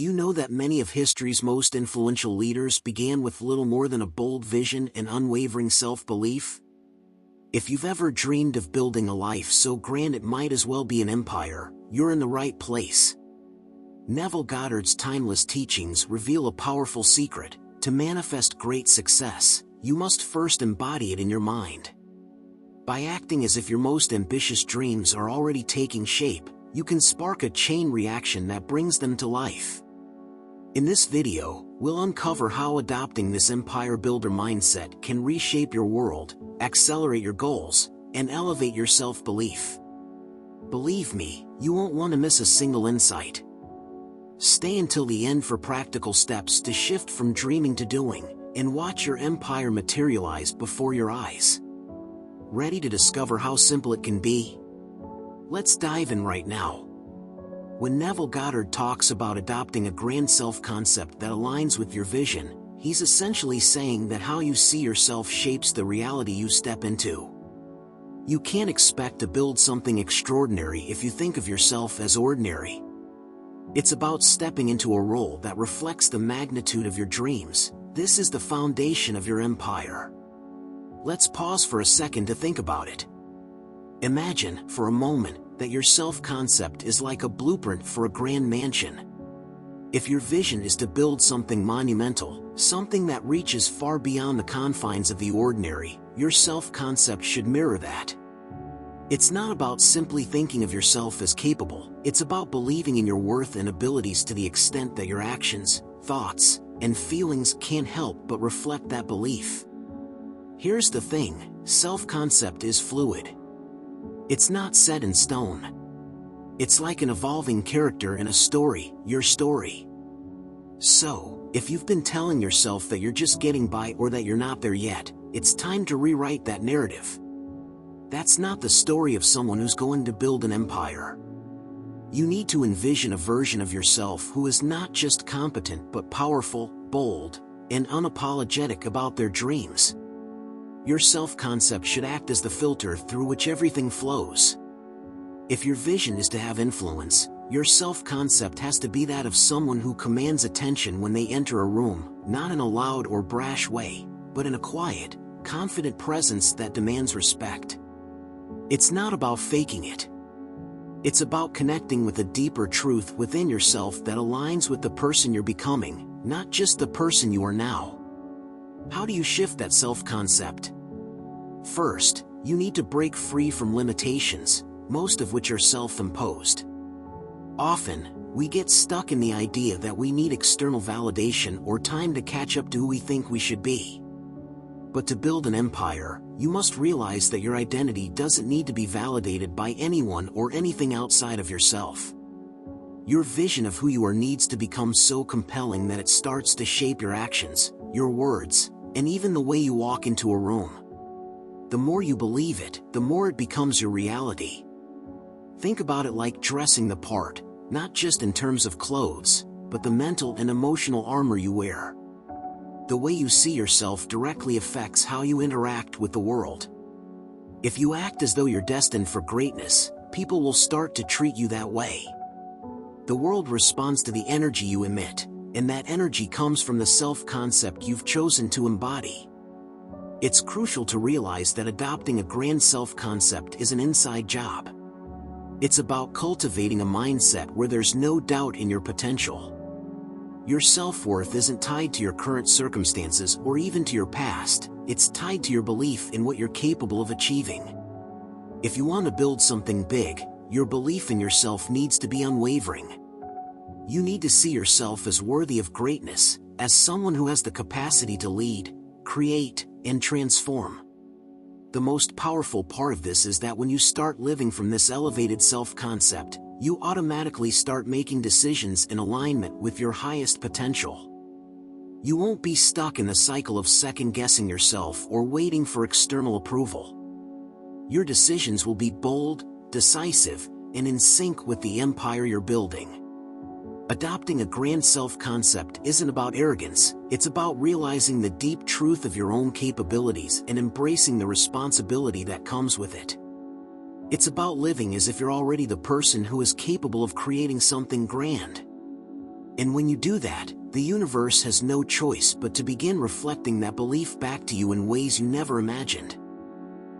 Do you know that many of history's most influential leaders began with little more than a bold vision and unwavering self-belief? If you've ever dreamed of building a life so grand it might as well be an empire, you're in the right place. Neville Goddard's timeless teachings reveal a powerful secret. To manifest great success, you must first embody it in your mind. By acting as if your most ambitious dreams are already taking shape, you can spark a chain reaction that brings them to life. In this video, we'll uncover how adopting this empire builder mindset can reshape your world, accelerate your goals, and elevate your self-belief. Believe me, you won't want to miss a single insight. Stay until the end for practical steps to shift from dreaming to doing, and watch your empire materialize before your eyes. Ready to discover how simple it can be? Let's dive in right now. When Neville Goddard talks about adopting a grand self-concept that aligns with your vision, he's essentially saying that how you see yourself shapes the reality you step into. You can't expect to build something extraordinary if you think of yourself as ordinary. It's about stepping into a role that reflects the magnitude of your dreams. This is the foundation of your empire. Let's pause for a second to think about it. Imagine, for a moment, that your self-concept is like a blueprint for a grand mansion. If your vision is to build something monumental, something that reaches far beyond the confines of the ordinary, your self-concept should mirror that. It's not about simply thinking of yourself as capable, it's about believing in your worth and abilities to the extent that your actions, thoughts, and feelings can't help but reflect that belief. Here's the thing, self-concept is fluid. It's not set in stone. It's like an evolving character in a story, your story. So, if you've been telling yourself that you're just getting by or that you're not there yet, it's time to rewrite that narrative. That's not the story of someone who's going to build an empire. You need to envision a version of yourself who is not just competent but powerful, bold, and unapologetic about their dreams. Your self-concept should act as the filter through which everything flows. If your vision is to have influence, your self-concept has to be that of someone who commands attention when they enter a room, not in a loud or brash way, but in a quiet, confident presence that demands respect. It's not about faking it. It's about connecting with a deeper truth within yourself that aligns with the person you're becoming, not just the person you are now. How do you shift that self-concept? First, you need to break free from limitations, most of which are self-imposed. Often, we get stuck in the idea that we need external validation or time to catch up to who we think we should be. But to build an empire, you must realize that your identity doesn't need to be validated by anyone or anything outside of yourself. Your vision of who you are needs to become so compelling that it starts to shape your actions, your words, and even the way you walk into a room. The more you believe it, the more it becomes your reality. Think about it like dressing the part, not just in terms of clothes, but the mental and emotional armor you wear. The way you see yourself directly affects how you interact with the world. If you act as though you're destined for greatness, people will start to treat you that way. The world responds to the energy you emit, and that energy comes from the self-concept you've chosen to embody. It's crucial to realize that adopting a grand self-concept is an inside job. It's about cultivating a mindset where there's no doubt in your potential. Your self-worth isn't tied to your current circumstances or even to your past, it's tied to your belief in what you're capable of achieving. If you want to build something big, your belief in yourself needs to be unwavering. You need to see yourself as worthy of greatness, as someone who has the capacity to lead, create, and transform. The most powerful part of this is that when you start living from this elevated self-concept, you automatically start making decisions in alignment with your highest potential. You won't be stuck in the cycle of second-guessing yourself or waiting for external approval. Your decisions will be bold, decisive, and in sync with the empire you're building. Adopting a grand self-concept isn't about arrogance, it's about realizing the deep truth of your own capabilities and embracing the responsibility that comes with it. It's about living as if you're already the person who is capable of creating something grand. And when you do that, the universe has no choice but to begin reflecting that belief back to you in ways you never imagined.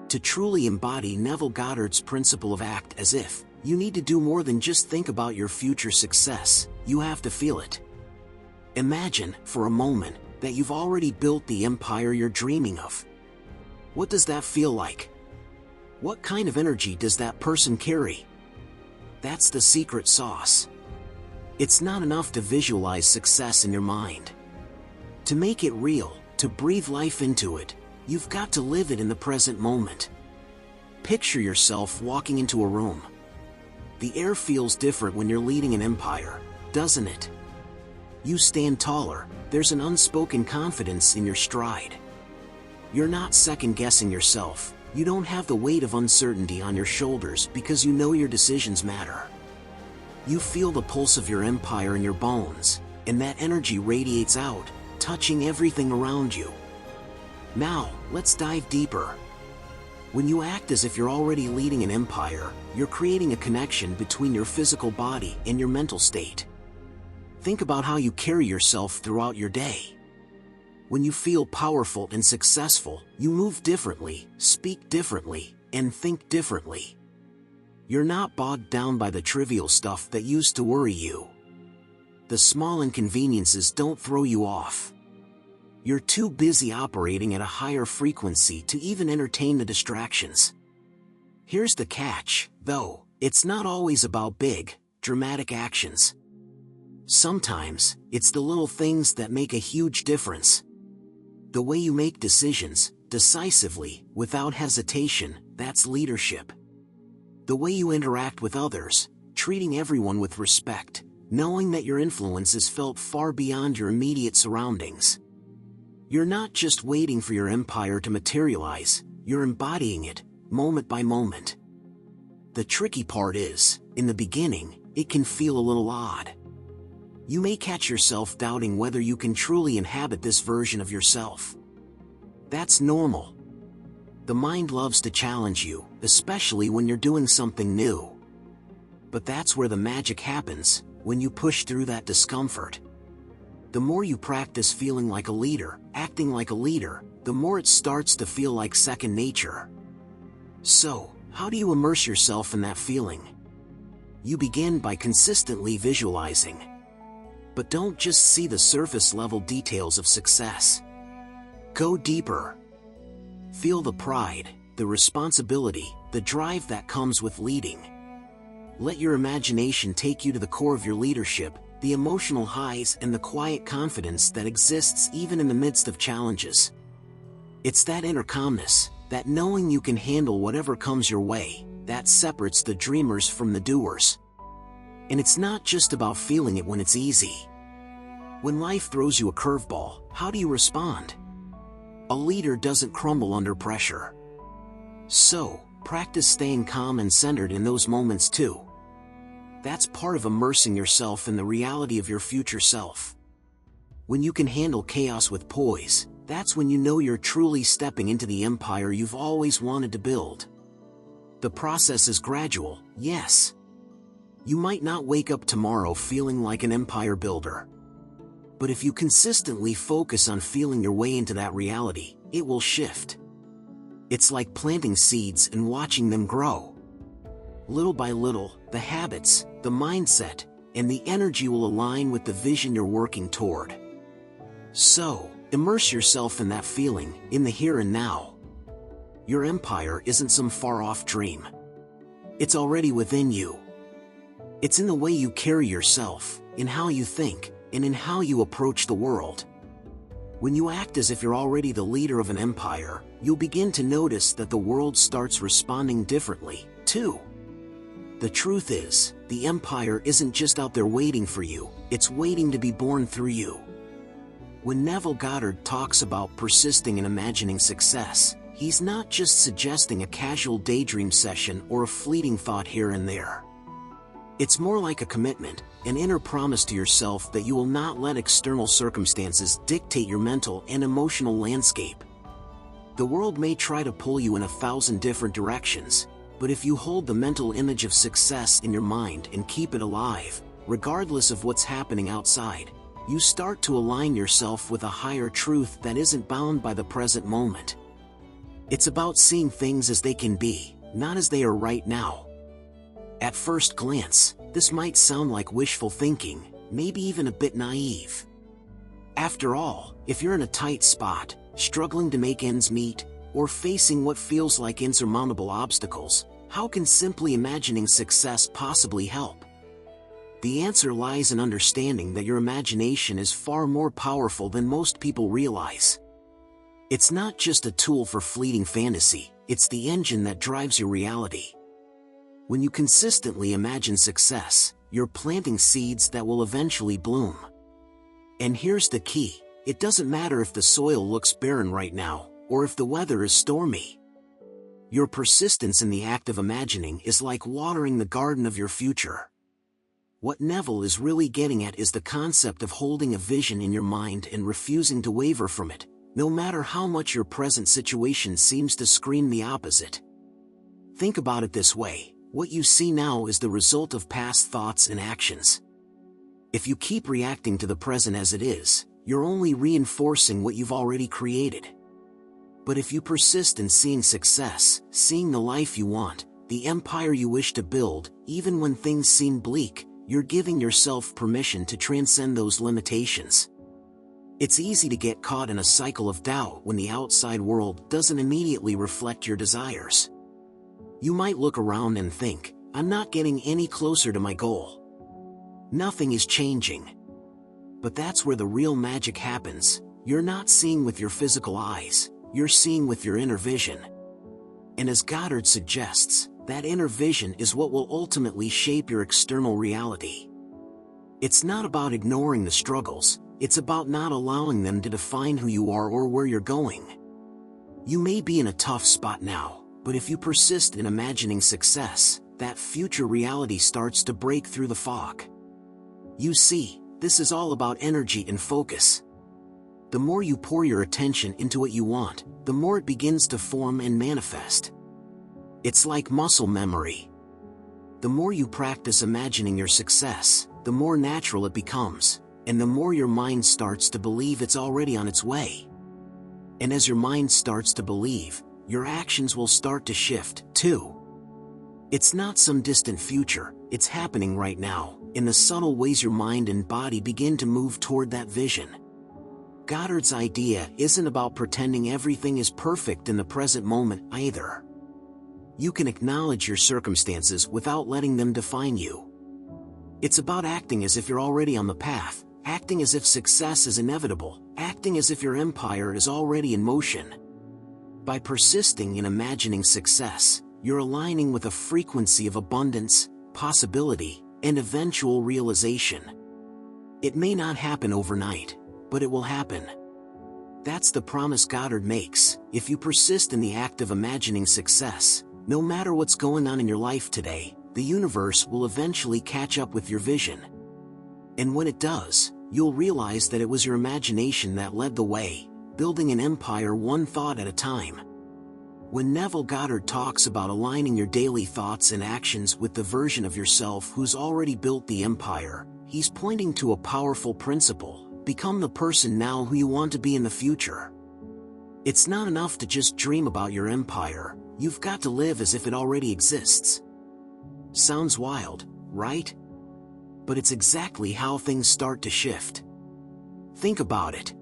To truly embody Neville Goddard's principle of act as if, you need to do more than just think about your future success, you have to feel it. Imagine, for a moment, that you've already built the empire you're dreaming of. What does that feel like? What kind of energy does that person carry? That's the secret sauce. It's not enough to visualize success in your mind. To make it real, to breathe life into it, you've got to live it in the present moment. Picture yourself walking into a room. The air feels different when you're leading an empire, doesn't it? You stand taller, there's an unspoken confidence in your stride. You're not second-guessing yourself, you don't have the weight of uncertainty on your shoulders because you know your decisions matter. You feel the pulse of your empire in your bones, and that energy radiates out, touching everything around you. Now, let's dive deeper. When you act as if you're already leading an empire, you're creating a connection between your physical body and your mental state. Think about how you carry yourself throughout your day. When you feel powerful and successful, you move differently, speak differently, and think differently. You're not bogged down by the trivial stuff that used to worry you. The small inconveniences don't throw you off. You're too busy operating at a higher frequency to even entertain the distractions. Here's the catch, though, it's not always about big, dramatic actions. Sometimes, it's the little things that make a huge difference. The way you make decisions, decisively, without hesitation, that's leadership. The way you interact with others, treating everyone with respect, knowing that your influence is felt far beyond your immediate surroundings. You're not just waiting for your empire to materialize, you're embodying it, moment by moment. The tricky part is, in the beginning, it can feel a little odd. You may catch yourself doubting whether you can truly inhabit this version of yourself. That's normal. The mind loves to challenge you, especially when you're doing something new. But that's where the magic happens, when you push through that discomfort. The more you practice feeling like a leader, acting like a leader, the more it starts to feel like second nature. So, how do you immerse yourself in that feeling? You begin by consistently visualizing. But don't just see the surface-level details of success. Go deeper. Feel the pride, the responsibility, the drive that comes with leading. Let your imagination take you to the core of your leadership, the emotional highs and the quiet confidence that exists even in the midst of challenges. It's that inner calmness, that knowing you can handle whatever comes your way, that separates the dreamers from the doers. And it's not just about feeling it when it's easy. When life throws you a curveball, how do you respond? A leader doesn't crumble under pressure. So, practice staying calm and centered in those moments too. That's part of immersing yourself in the reality of your future self. When you can handle chaos with poise, that's when you know you're truly stepping into the empire you've always wanted to build. The process is gradual, yes. You might not wake up tomorrow feeling like an empire builder. But if you consistently focus on feeling your way into that reality, it will shift. It's like planting seeds and watching them grow. Little by little, the habits, the mindset, and the energy will align with the vision you're working toward. So, immerse yourself in that feeling, in the here and now. Your empire isn't some far-off dream. It's already within you. It's in the way you carry yourself, in how you think, and in how you approach the world. When you act as if you're already the leader of an empire, you'll begin to notice that the world starts responding differently, too. The truth is, the empire isn't just out there waiting for you, it's waiting to be born through you. When Neville Goddard talks about persisting in imagining success, he's not just suggesting a casual daydream session or a fleeting thought here and there. It's more like a commitment, an inner promise to yourself that you will not let external circumstances dictate your mental and emotional landscape. The world may try to pull you in 1,000 different directions, but if you hold the mental image of success in your mind and keep it alive, regardless of what's happening outside, you start to align yourself with a higher truth that isn't bound by the present moment. It's about seeing things as they can be, not as they are right now. At first glance, this might sound like wishful thinking, maybe even a bit naive. After all, if you're in a tight spot, struggling to make ends meet, or facing what feels like insurmountable obstacles, how can simply imagining success possibly help? The answer lies in understanding that your imagination is far more powerful than most people realize. It's not just a tool for fleeting fantasy, it's the engine that drives your reality. When you consistently imagine success, you're planting seeds that will eventually bloom. And here's the key: it doesn't matter if the soil looks barren right now, or if the weather is stormy. Your persistence in the act of imagining is like watering the garden of your future. What Neville is really getting at is the concept of holding a vision in your mind and refusing to waver from it, no matter how much your present situation seems to scream the opposite. Think about it this way: what you see now is the result of past thoughts and actions. If you keep reacting to the present as it is, you're only reinforcing what you've already created. But if you persist in seeing success, seeing the life you want, the empire you wish to build, even when things seem bleak, you're giving yourself permission to transcend those limitations. It's easy to get caught in a cycle of doubt when the outside world doesn't immediately reflect your desires. You might look around and think, "I'm not getting any closer to my goal. Nothing is changing." But that's where the real magic happens. You're not seeing with your physical eyes, you're seeing with your inner vision. And as Goddard suggests, that inner vision is what will ultimately shape your external reality. It's not about ignoring the struggles, it's about not allowing them to define who you are or where you're going. You may be in a tough spot now, but if you persist in imagining success, that future reality starts to break through the fog. You see, this is all about energy and focus. The more you pour your attention into what you want, the more it begins to form and manifest. It's like muscle memory. The more you practice imagining your success, the more natural it becomes, and the more your mind starts to believe it's already on its way. And as your mind starts to believe, your actions will start to shift, too. It's not some distant future, it's happening right now, in the subtle ways your mind and body begin to move toward that vision. Goddard's idea isn't about pretending everything is perfect in the present moment either. You can acknowledge your circumstances without letting them define you. It's about acting as if you're already on the path, acting as if success is inevitable, acting as if your empire is already in motion. By persisting in imagining success, you're aligning with a frequency of abundance, possibility, and eventual realization. It may not happen overnight, but it will happen. That's the promise Goddard makes. If you persist in the act of imagining success, no matter what's going on in your life today, the universe will eventually catch up with your vision. And when it does, you'll realize that it was your imagination that led the way, building an empire one thought at a time. When Neville Goddard talks about aligning your daily thoughts and actions with the version of yourself who's already built the empire, he's pointing to a powerful principle: become the person now who you want to be in the future. It's not enough to just dream about your empire, you've got to live as if it already exists. Sounds wild, right? But it's exactly how things start to shift. Think about it.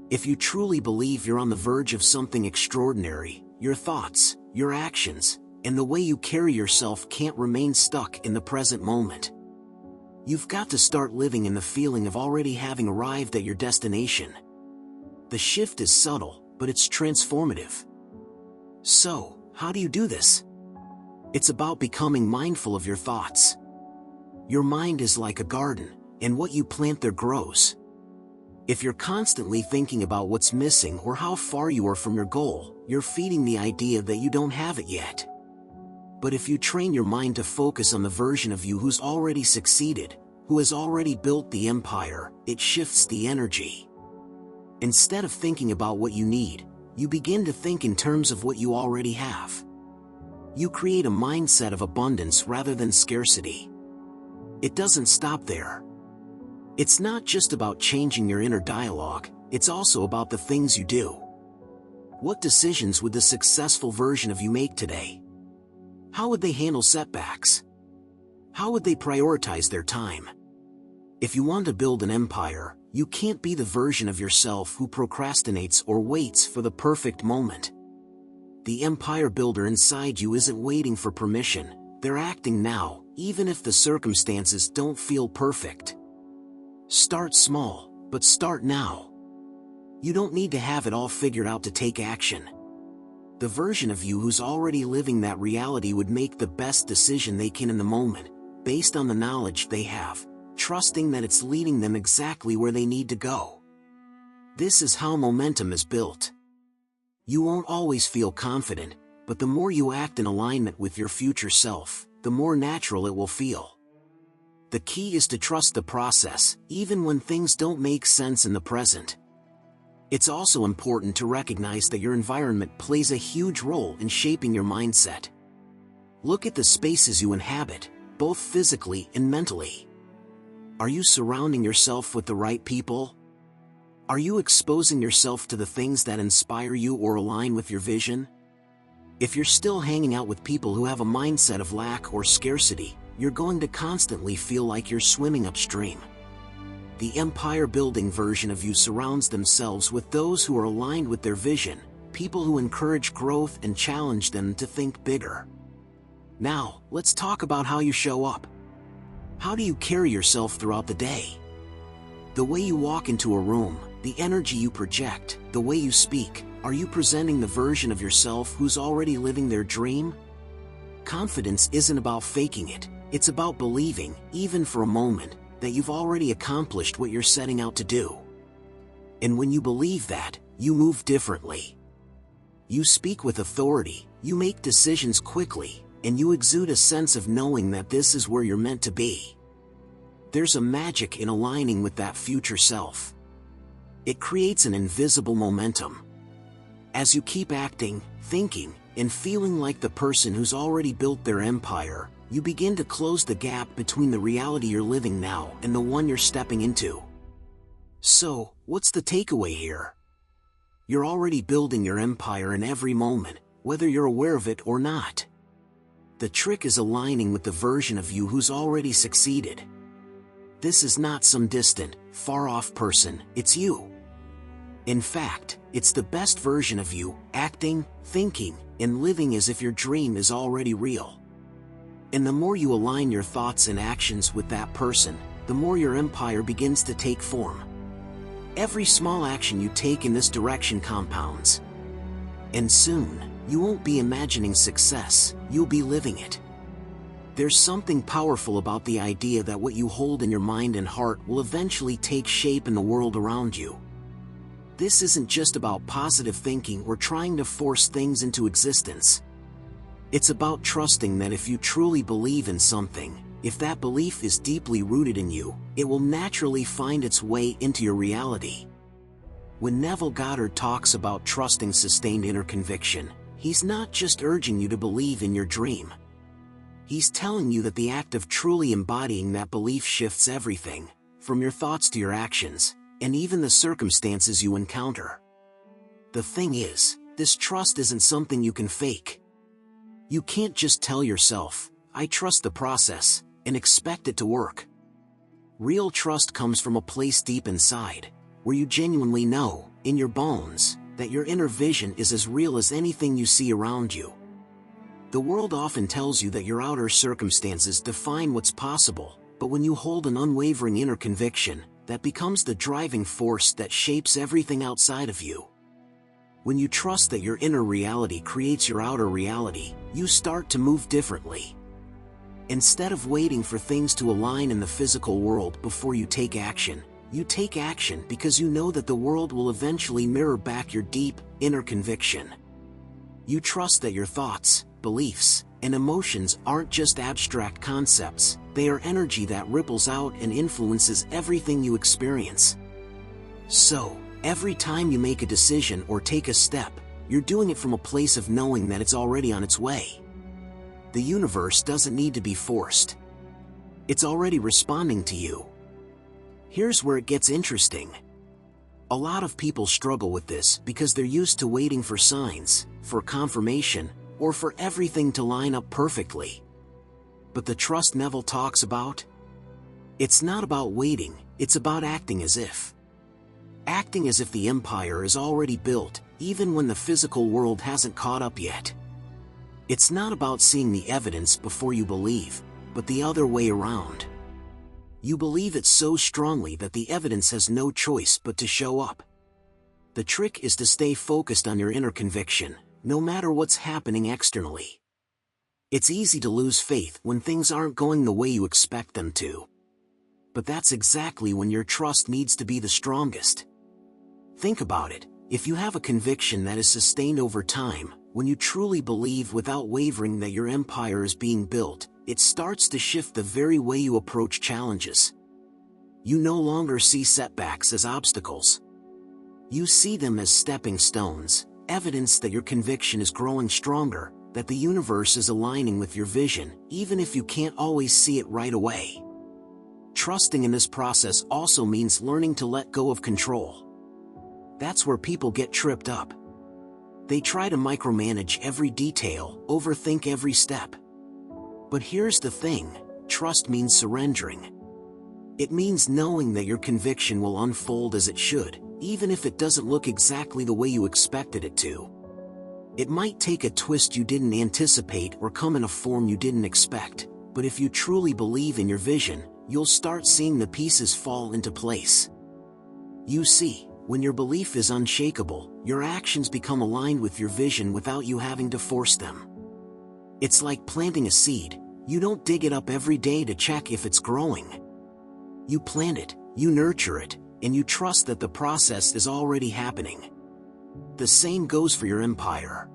If you truly believe you're on the verge of something extraordinary, your thoughts, your actions, and the way you carry yourself can't remain stuck in the present moment. You've got to start living in the feeling of already having arrived at your destination. The shift is subtle, but it's transformative. So, how do you do this? It's about becoming mindful of your thoughts. Your mind is like a garden, and what you plant there grows. If you're constantly thinking about what's missing or how far you are from your goal, you're feeding the idea that you don't have it yet. But if you train your mind to focus on the version of you who's already succeeded, who has already built the empire, it shifts the energy. Instead of thinking about what you need, you begin to think in terms of what you already have. You create a mindset of abundance rather than scarcity. it doesn't stop there. It's not just about changing your inner dialogue, it's also about the things you do. What decisions would the successful version of you make today? How would they handle setbacks? How would they prioritize their time? If you want to build an empire, you can't be the version of yourself who procrastinates or waits for the perfect moment. The empire builder inside you isn't waiting for permission, they're acting now, even if the circumstances don't feel perfect. Start small, but start now. You don't need to have it all figured out to take action. The version of you who's already living that reality would make the best decision they can in the moment, based on the knowledge they have, trusting that it's leading them exactly where they need to go. This is how momentum is built. You won't always feel confident, but the more you act in alignment with your future self, the more natural it will feel. The key is to trust the process, even when things don't make sense in the present. It's also important to recognize that your environment plays a huge role in shaping your mindset. Look at the spaces you inhabit, both physically and mentally. Are you surrounding yourself with the right people? Are you exposing yourself to the things that inspire you or align with your vision? If you're still hanging out with people who have a mindset of lack or scarcity, you're going to constantly feel like you're swimming upstream. The empire-building version of you surrounds themselves with those who are aligned with their vision, people who encourage growth and challenge them to think bigger. Now, let's talk about how you show up. How do you carry yourself throughout the day? The way you walk into a room, the energy you project, the way you speak, are you presenting the version of yourself who's already living their dream? Confidence isn't about faking it, it's about believing, even for a moment, that you've already accomplished what you're setting out to do. And when you believe that, you move differently. You speak with authority, you make decisions quickly, and you exude a sense of knowing that this is where you're meant to be. There's a magic in aligning with that future self. It creates an invisible momentum. As you keep acting, thinking, and feeling like the person who's already built their empire, you begin to close the gap between the reality you're living now and the one you're stepping into. So, what's the takeaway here? You're already building your empire in every moment, whether you're aware of it or not. The trick is aligning with the version of you who's already succeeded. This is not some distant, far-off person, it's you. In fact, it's the best version of you, acting, thinking, and living as if your dream is already real. And the more you align your thoughts and actions with that person, the more your empire begins to take form. Every small action you take in this direction compounds. And soon, you won't be imagining success, you'll be living it. There's something powerful about the idea that what you hold in your mind and heart will eventually take shape in the world around you. This isn't just about positive thinking or trying to force things into existence. It's about trusting that if you truly believe in something, if that belief is deeply rooted in you, it will naturally find its way into your reality. When Neville Goddard talks about trusting sustained inner conviction, he's not just urging you to believe in your dream. He's telling you that the act of truly embodying that belief shifts everything, from your thoughts to your actions, and even the circumstances you encounter. The thing is, this trust isn't something you can fake. You can't just tell yourself, "I trust the process," and expect it to work. Real trust comes from a place deep inside, where you genuinely know, in your bones, that your inner vision is as real as anything you see around you. The world often tells you that your outer circumstances define what's possible, but when you hold an unwavering inner conviction, that becomes the driving force that shapes everything outside of you. When you trust that your inner reality creates your outer reality, you start to move differently. Instead of waiting for things to align in the physical world before you take action because you know that the world will eventually mirror back your deep, inner conviction. You trust that your thoughts, beliefs, and emotions aren't just abstract concepts, they are energy that ripples out and influences everything you experience. So, every time you make a decision or take a step, you're doing it from a place of knowing that it's already on its way. The universe doesn't need to be forced. It's already responding to you. Here's where it gets interesting. A lot of people struggle with this because they're used to waiting for signs, for confirmation, or for everything to line up perfectly. But the trust Neville talks about? It's not about waiting, it's about acting as if. Acting as if the empire is already built, even when the physical world hasn't caught up yet. It's not about seeing the evidence before you believe, but the other way around. You believe it so strongly that the evidence has no choice but to show up. The trick is to stay focused on your inner conviction, no matter what's happening externally. It's easy to lose faith when things aren't going the way you expect them to. But that's exactly when your trust needs to be the strongest. Think about it. If you have a conviction that is sustained over time, when you truly believe without wavering that your empire is being built, it starts to shift the very way you approach challenges. You no longer see setbacks as obstacles. You see them as stepping stones, evidence that your conviction is growing stronger, that the universe is aligning with your vision, even if you can't always see it right away. Trusting in this process also means learning to let go of control. That's where people get tripped up. They try to micromanage every detail, overthink every step. But here's the thing, trust means surrendering. It means knowing that your conviction will unfold as it should, even if it doesn't look exactly the way you expected it to. It might take a twist you didn't anticipate or come in a form you didn't expect, but if you truly believe in your vision, you'll start seeing the pieces fall into place. You see, when your belief is unshakable, your actions become aligned with your vision without you having to force them. It's like planting a seed. You don't dig it up every day to check if it's growing. You plant it, you nurture it, and you trust that the process is already happening. The same goes for your empire.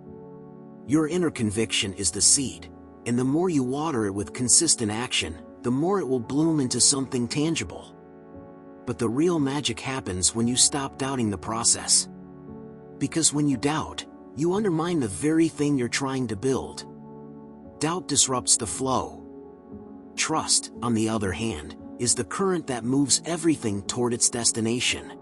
Your inner conviction is the seed, and the more you water it with consistent action, the more it will bloom into something tangible. But the real magic happens when you stop doubting the process. Because when you doubt, you undermine the very thing you're trying to build. Doubt disrupts the flow. Trust, on the other hand, is the current that moves everything toward its destination.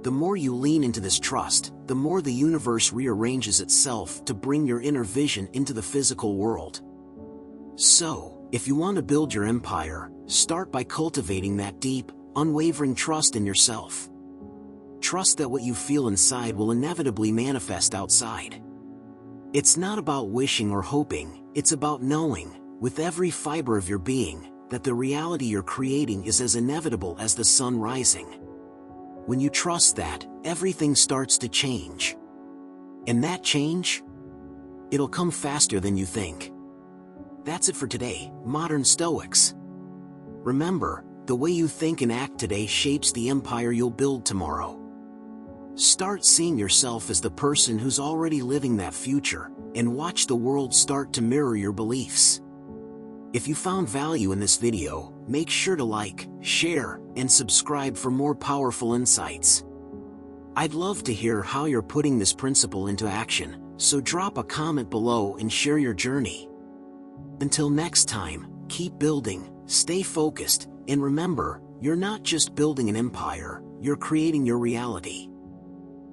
The more you lean into this trust, the more the universe rearranges itself to bring your inner vision into the physical world. So, if you want to build your empire, start by cultivating that deep, unwavering trust in yourself. Trust that what you feel inside will inevitably manifest outside. It's not about wishing or hoping, it's about knowing, with every fiber of your being, that the reality you're creating is as inevitable as the sun rising. When you trust that, everything starts to change. And that change? It'll come faster than you think. That's it for today, Modern Stoics. Remember, the way you think and act today shapes the empire you'll build tomorrow. Start seeing yourself as the person who's already living that future, and watch the world start to mirror your beliefs. If you found value in this video, make sure to like, share, and subscribe for more powerful insights. I'd love to hear how you're putting this principle into action, so drop a comment below and share your journey. Until next time, keep building, stay focused, and remember, you're not just building an empire, you're creating your reality.